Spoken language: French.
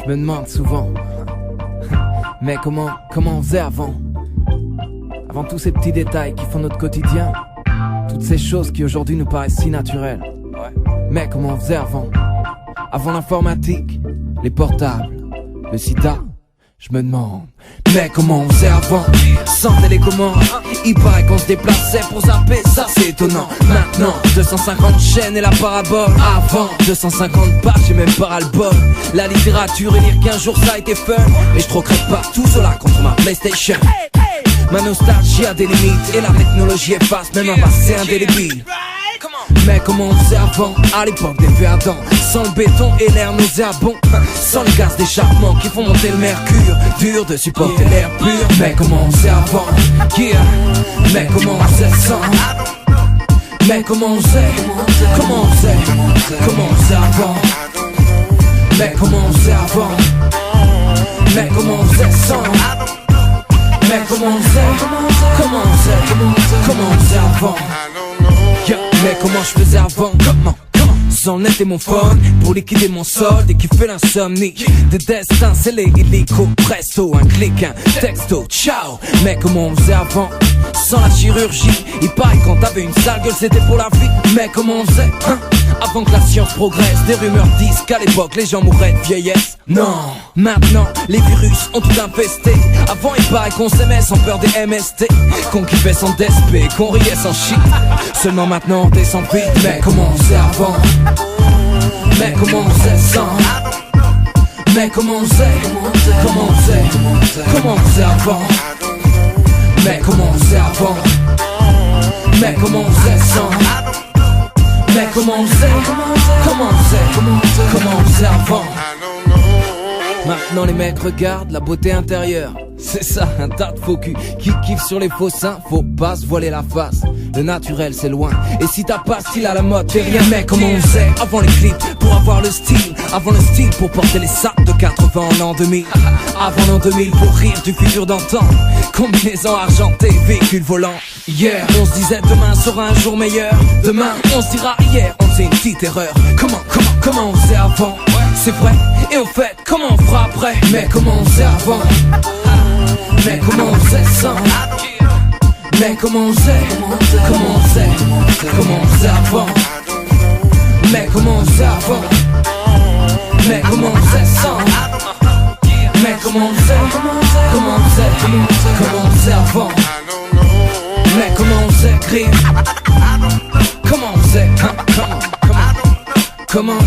Je me demande souvent, mais comment on faisait avant tous ces petits détails qui font notre quotidien, toutes ces choses qui aujourd'hui nous paraissent si naturelles. Mais comment on faisait avant l'informatique, les portables, le sida. Je me demande, mais comment on faisait avant, sans télécommande. Il paraît qu'on se déplaçait pour zapper, ça c'est étonnant. Maintenant, 250 chaînes et la parabole. Avant, 250 pages et même pas ras-le-bol. La littérature et lire qu'un jour ça a été fun, mais je troquerai pas tout cela contre ma PlayStation. Ma nostalgie a des limites et la technologie efface même un passé indélébile. Mais comment on faisait avant, à l'époque des feux ardents, sans le béton et l'air nauséabond, sans les gaz d'échappement qui font monter le mercure, dur de supporter l'air pur. Mais comment on faisait avant, yeah. Mais comment on faisait sans. Mais comment on faisait avant. Mais comment on faisait avant. Mais comment on faisait sans. Mais comment on faisait avant. Yeah. Mais comment je faisais avant? Comment? Sans le net et mon phone pour liquider mon solde et qui fait l'insomnie. Des destins scellés illico, presto, un clic, un texto, ciao. Mais comment on faisait avant? Sans la chirurgie, il paraît quand t'avais une sale gueule c'était pour la vie. Mais comment on faisait, hein? Avant que la science progresse, des rumeurs disent qu'à l'époque les gens mourraient de vieillesse. Non, maintenant les virus ont tout infesté. Avant il paraît qu'on s'aimait sans peur des MST, qu'on kiffait sans DSP, qu'on riait sans shit. Seulement maintenant on descend vite. Mais comment on faisait avant? Mais comment on faisait sans? Mais comment on faisait avant? Mais comment on faisait avant? Mais comment on faisait sans? Mais comment on faisait avant? Maintenant les mecs regardent la beauté intérieure. C'est ça, un tas de faux culs qui kiffent sur les faux seins. Faut pas se voiler la face, le naturel c'est loin. Et si t'as pas style à la mode, t'es rien. Mais comment on faisait avant les clips pour avoir le style, avant le style pour porter les sacs de 80 en l'an 2000. Avant l'an 2000 pour rire du futur d'antan. Combinaison argentée, véhicule volant. Hier, on se disait demain sera un jour meilleur. Demain, on se dira hier, on faisait une petite erreur. Comment on faisait avant? C'est vrai, et au fait, comment on fera après? Mais comment on faisait avant? Mais comment on faisait sans? Mais comment on faisait avant? Mais comment on faisait avant? Mais comment on faisait sans? Mais comment on faisait avant? Mais comment on faisait green? Comment on faisait? Comment?